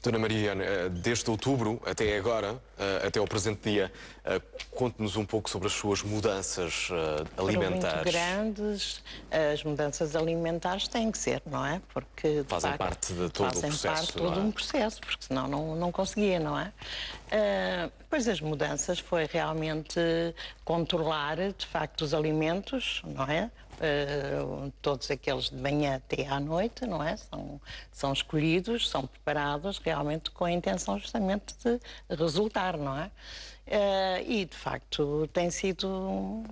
Dona Mariana, desde outubro até agora, até ao presente dia, conte-nos um pouco sobre as suas mudanças alimentares. Foram muito grandes, as mudanças alimentares têm que ser, não é? Porque fazem parte de todo o processo. Fazem parte de todo um processo, porque senão não conseguia, não é? Depois as mudanças foi realmente controlar, de facto, os alimentos, não é? Todos aqueles de manhã até à noite, não é? São escolhidos, são preparados realmente com a intenção justamente de resultar, não é? E de facto tem sido,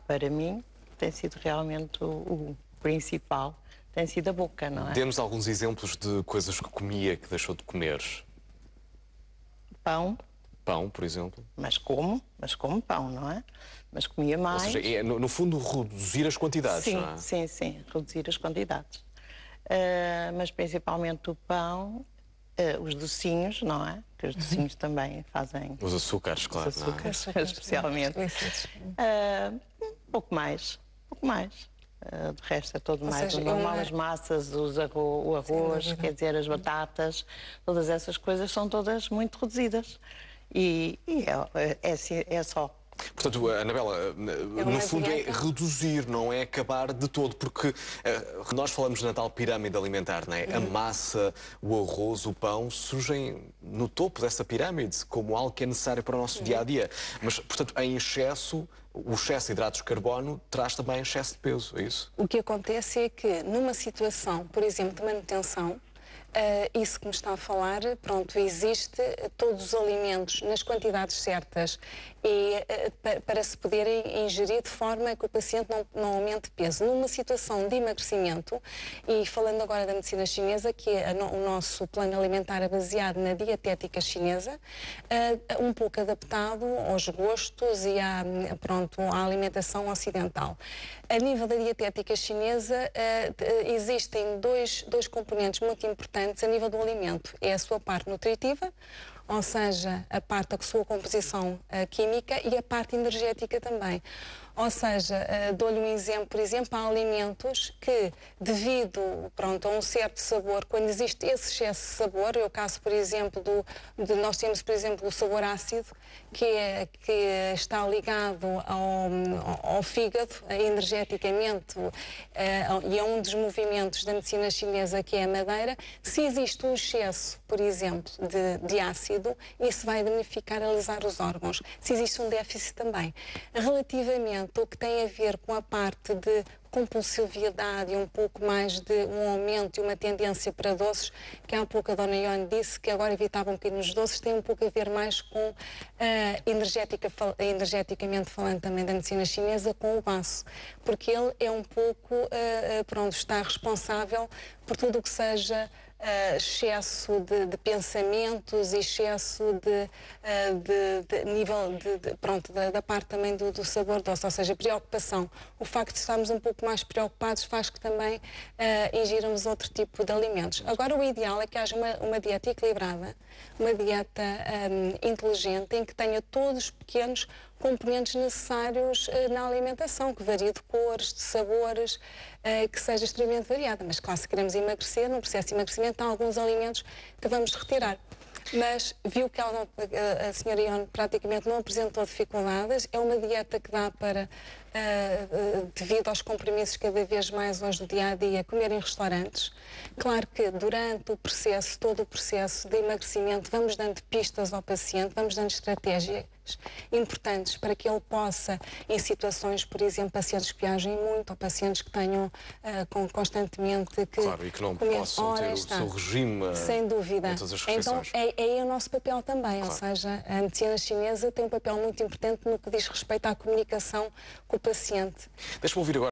para mim, tem sido realmente o principal, tem sido a boca, não é? Dê-nos alguns exemplos de coisas que comia que deixou de comer. Pão. Pão, por exemplo. Mas como pão, não é? Mas comia mais. Ou seja, é, no fundo, reduzir as quantidades, sim, não é? Sim, reduzir as quantidades. Mas principalmente o pão, os docinhos, não é? Que os docinhos também fazem... Os açúcares, claro. Os açúcares, especialmente. Pouco mais. De resto é todo mais o normal, as massas, o arroz, quer dizer, as batatas, todas essas coisas são todas muito reduzidas. E é só. Portanto, Anabela, no fundo é reduzir, não é acabar de todo, porque nós falamos na tal pirâmide alimentar, não é? A massa, o arroz, o pão surgem no topo dessa pirâmide como algo que é necessário para o nosso dia-a-dia. Mas, portanto, em excesso, o excesso de hidratos de carbono traz também excesso de peso, é isso? O que acontece é que numa situação, por exemplo, de manutenção, isso que me está a falar, pronto, existe todos os alimentos nas quantidades certas e para se poderem ingerir de forma que o paciente não aumente peso. Numa situação de emagrecimento, e falando agora da medicina chinesa, que é o nosso plano alimentar é baseado na dietética chinesa, um pouco adaptado aos gostos e à alimentação ocidental. A nível da dietética chinesa, existem dois componentes muito importantes a nível do alimento. É a sua parte nutritiva, ou seja, a parte da sua composição química, e a parte energética também. Ou seja, dou-lhe um exemplo, por exemplo, há alimentos que, devido a um certo sabor, quando existe esse excesso de sabor, é o caso, por exemplo, nós temos, por exemplo, o sabor ácido, que está ligado ao fígado, energeticamente, e é um dos movimentos da medicina chinesa, que é a madeira. Se existe um excesso, por exemplo, de ácido, isso vai danificar, alisar os órgãos. Se existe um déficit também. Relativamente o que tem a ver com a parte de compulsividade e um pouco mais de um aumento e uma tendência para doces, que há pouco a Dona Ione disse que agora evitava um bocadinho os doces, tem um pouco a ver mais com energeticamente falando também da medicina chinesa, com o baço, porque ele é um pouco, está responsável por tudo o que seja excesso de pensamentos, excesso de nível da parte também do sabor doce, ou seja, preocupação. O facto de estarmos um pouco mais preocupados faz que também ingiramos outro tipo de alimentos. Agora, o ideal é que haja uma dieta equilibrada, uma dieta inteligente, em que tenha todos os pequenos componentes necessários na alimentação, que varie de cores, de sabores, que seja extremamente variada. Mas, claro, se queremos emagrecer, no processo de emagrecimento há alguns alimentos que vamos retirar. Mas viu que a senhora Ione praticamente não apresentou dificuldades. É uma dieta que dá para, devido aos compromissos cada vez mais hoje do dia-a-dia, comer em restaurantes. Claro que durante o processo, todo o processo de emagrecimento, vamos dando pistas ao paciente, vamos dando estratégias importantes para que ele possa, em situações, por exemplo, pacientes que viajem muito, ou pacientes que tenham constantemente que... Claro, e que não possam ter o seu regime. Sem dúvida. Em todas as refeições. Então, é o nosso papel também, claro. Ou seja, a medicina chinesa tem um papel muito importante no que diz respeito à comunicação com o paciente. Deixa-me ouvir agora